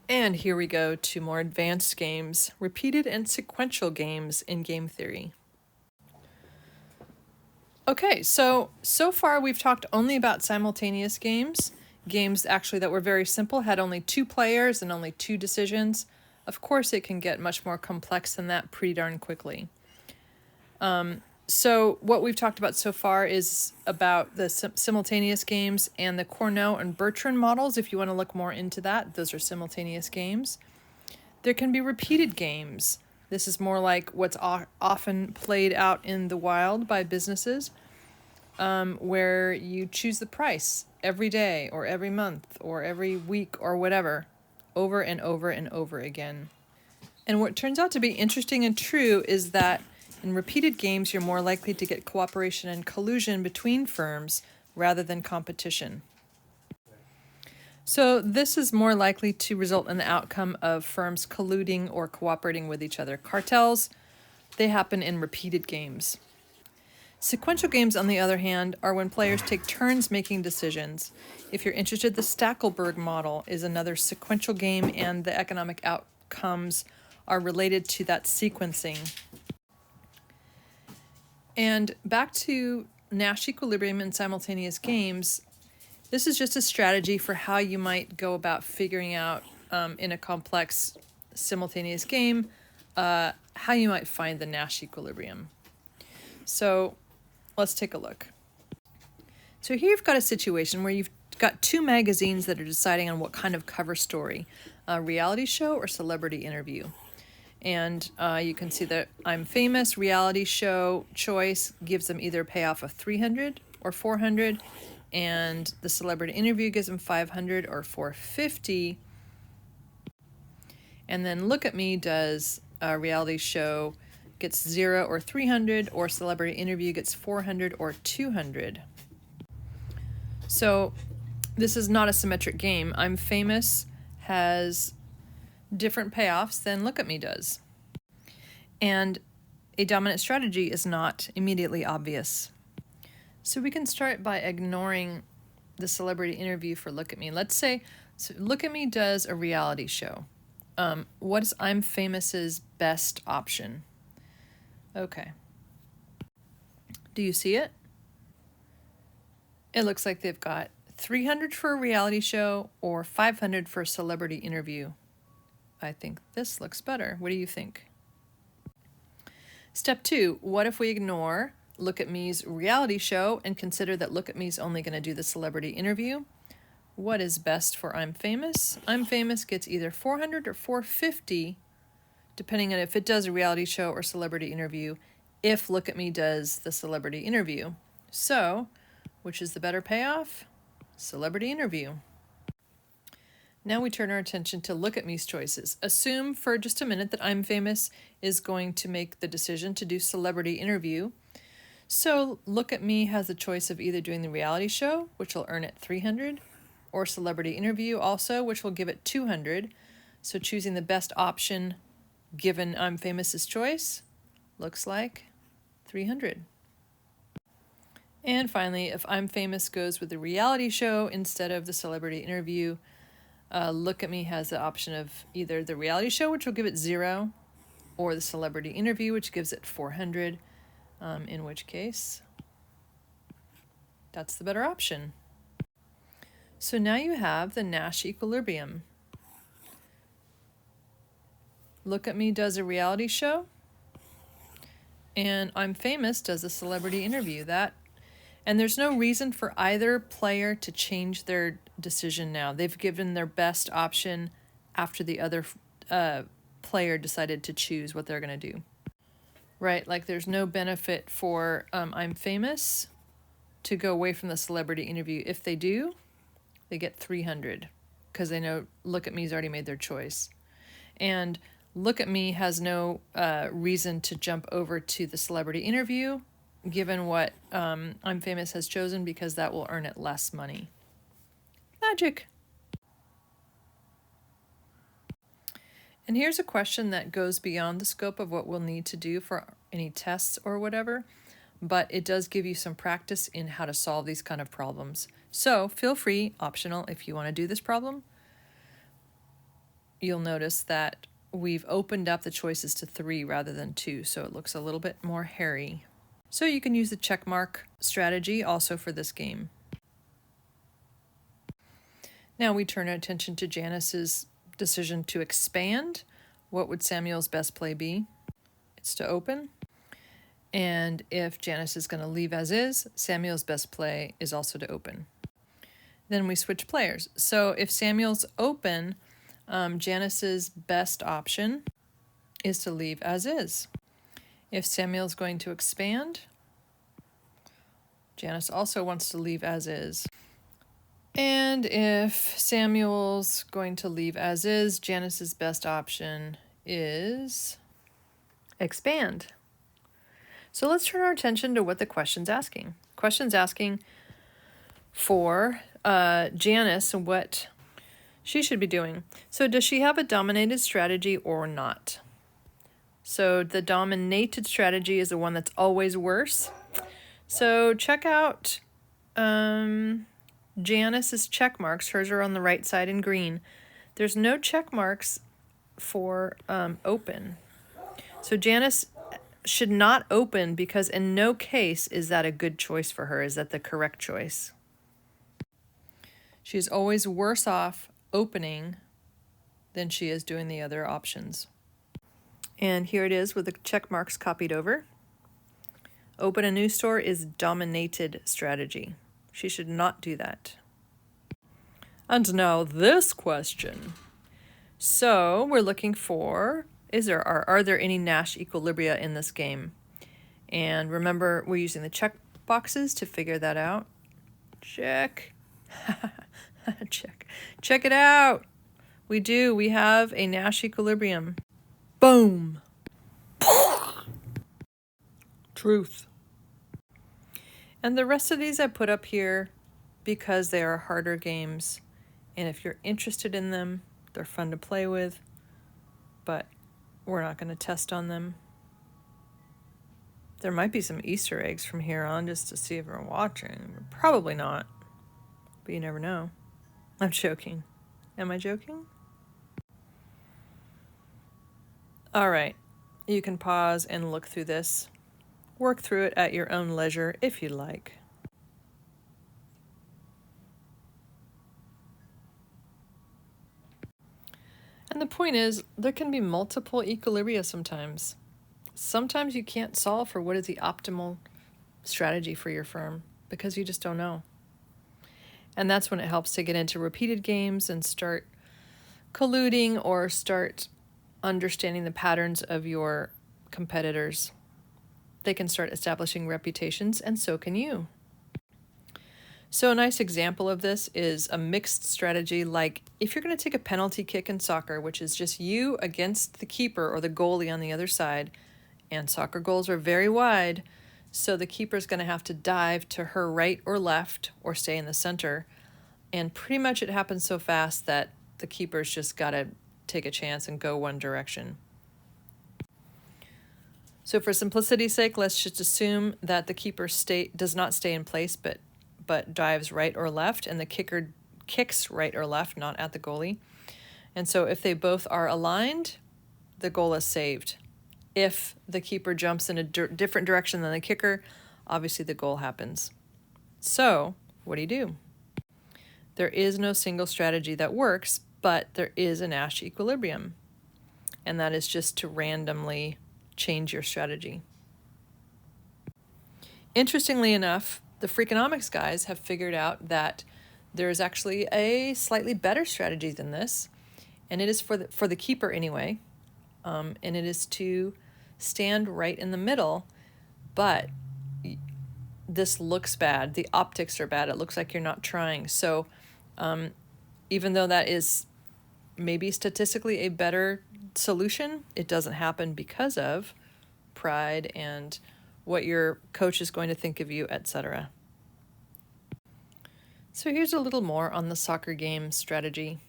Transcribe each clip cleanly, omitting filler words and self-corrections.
And here we go to more advanced games, repeated and sequential games in game theory. Okay, so far we've talked only about simultaneous games. Games actually that were very simple, had only 2 players and only 2 decisions. Of course, it can get much more complex than that pretty darn quickly. So what we've talked about so far is about the simultaneous games and the Cornell and Bertrand models. If you want to look more into that, those are simultaneous games. There can be repeated games. This is more like what's often played out in the wild by businesses, where you choose the price every day or every month or every week or whatever, over and over and over again. And what turns out to be interesting and true is that in repeated games, you're more likely to get cooperation and collusion between firms rather than competition. So this is more likely to result in the outcome of firms colluding or cooperating with each other. Cartels, they happen in repeated games. Sequential games, on the other hand, are when players take turns making decisions. If you're interested, the Stackelberg model is another sequential game, and the economic outcomes are related to that sequencing. And back to Nash Equilibrium and simultaneous games, this is just a strategy for how you might go about figuring out, in a complex simultaneous game, how you might find the Nash equilibrium. So let's take a look. So here you've got a situation where you've got 2 magazines that are deciding on what kind of cover story, a reality show or celebrity interview. And you can see that I'm Famous reality show choice gives them either a payoff of $300 or $400, and the celebrity interview gives them $500 or $450. And then Look at Me does a reality show gets 0 or $300, or celebrity interview gets $400 or $200. So this is not a symmetric game. I'm Famous has different payoffs than Look at Me does. And a dominant strategy is not immediately obvious. So we can start by ignoring the celebrity interview for Look at Me. Let's say Look at Me does a reality show. What is I'm Famous's best option? Okay. Do you see it? It looks like they've got $300 for a reality show or $500 for a celebrity interview. I think this looks better. What do you think? Step 2, what if we ignore Look at Me's reality show and consider that Look at Me's only going to do the celebrity interview? What is best for I'm Famous? I'm Famous gets either $400 or $450, depending on if it does a reality show or celebrity interview, if Look at Me does the celebrity interview. So, which is the better payoff? Celebrity interview. Now we turn our attention to Look at Me's choices. Assume for just a minute that I'm Famous is going to make the decision to do celebrity interview. So Look at Me has the choice of either doing the reality show, which will earn it $300, or celebrity interview also, which will give it $200. So choosing the best option given I'm Famous's choice looks like $300. And finally, if I'm Famous goes with the reality show instead of the celebrity interview, Look at Me has the option of either the reality show, which will give it 0, or the celebrity interview, which gives it $400, in which case that's the better option. So now you have the Nash equilibrium. Look at Me does a reality show, and I'm Famous does a celebrity interview. And there's no reason for either player to change their decision now. They've given their best option after the other player decided to choose what they're going to do. Right, like there's no benefit for I'm Famous to go away from the celebrity interview. If they do, they get $300 because they know Look at Me's already made their choice. And Look at Me has no reason to jump over to the celebrity interview given what I'm Famous has chosen, because that will earn it less money. Magic! And here's a question that goes beyond the scope of what we'll need to do for any tests or whatever, but it does give you some practice in how to solve these kind of problems. So feel free, optional, if you want to do this problem, you'll notice that we've opened up the choices to 3 rather than 2, so it looks a little bit more hairy. So you can use the check mark strategy also for this game. Now we turn our attention to Janice's decision to expand. What would Samuel's best play be? It's to open. And if Janice is going to leave as is, Samuel's best play is also to open. Then we switch players. So if Samuel's open, Janice's best option is to leave as is. If Samuel's going to expand, Janice also wants to leave as is. And if Samuel's going to leave as is, Janice's best option is expand. So let's turn our attention to what the question's asking. Question's asking for Janice and what she should be doing. So does she have a dominated strategy or not? So the dominated strategy is the one that's always worse. So check out Janice's check marks. Hers are on the right side in green. There's no check marks for open. So Janice should not open because in no case is that a good choice for her. Is that the correct choice? She's always worse off opening than she is doing the other options. And here it is with the check marks copied over. Open a new store is dominated strategy. She should not do that. And now this question. So we're looking for, are there any Nash Equilibria in this game? And remember, we're using the check boxes to figure that out. Check. Check it out. We do. We have a Nash Equilibrium. Boom. Truth. And the rest of these I put up here because they are harder games. And if you're interested in them, they're fun to play with. But we're not going to test on them. There might be some Easter eggs from here on just to see if we're watching. Probably not. But you never know. I'm joking. Am I joking? All right. You can pause and look through this. Work through it at your own leisure if you'd like. And the point is, there can be multiple equilibria sometimes. Sometimes you can't solve for what is the optimal strategy for your firm because you just don't know. And that's when it helps to get into repeated games and start colluding or start understanding the patterns of your competitors. They can start establishing reputations, and so can you. So a nice example of this is a mixed strategy, like if you're going to take a penalty kick in soccer, which is just you against the keeper or the goalie on the other side, and soccer goals are very wide, so the keeper's going to have to dive to her right or left or stay in the center. And pretty much it happens so fast that the keeper's just got to take a chance and go one direction. So for simplicity's sake, let's just assume that the keeper does not stay in place, but dives right or left, and the kicker kicks right or left, not at the goalie. And so if they both are aligned, the goal is saved. If the keeper jumps in a different direction than the kicker, obviously the goal happens. So what do? There is no single strategy that works, but there is a Nash equilibrium. And that is just to randomly change your strategy. Interestingly enough, the Freakonomics guys have figured out that there is actually a slightly better strategy than this, and it is for the keeper anyway, and it is to stand right in the middle, but this looks bad. The optics are bad. It looks like you're not trying. So even though that is maybe statistically a better solution, it doesn't happen because of pride and what your coach is going to think of you, etc. So here's a little more on the soccer game strategy.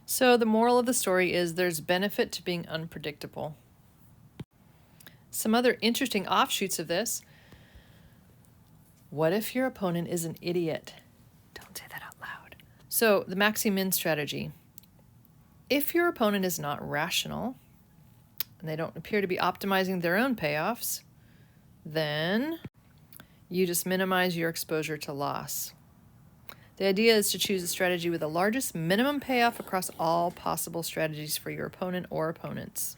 So the moral of the story is there's benefit to being unpredictable. Some other interesting offshoots of this. What if your opponent is an idiot? Don't say that out loud. So the Maxi Min Strategy. If your opponent is not rational, and they don't appear to be optimizing their own payoffs, then you just minimize your exposure to loss. The idea is to choose a strategy with the largest minimum payoff across all possible strategies for your opponent or opponents.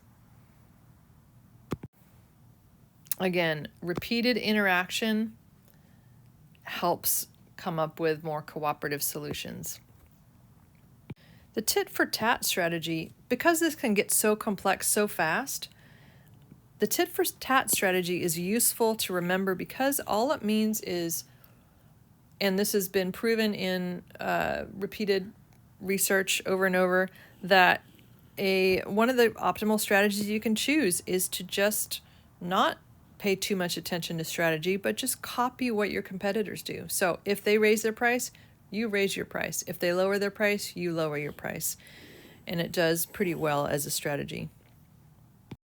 Again, repeated interaction helps come up with more cooperative solutions. The tit for tat strategy, because this can get so complex so fast, the tit for tat strategy is useful to remember because all it means is, and this has been proven in repeated research over and over, that one of the optimal strategies you can choose is to just not pay too much attention to strategy, but just copy what your competitors do. So if they raise their price, you raise your price. If they lower their price, you lower your price. And it does pretty well as a strategy.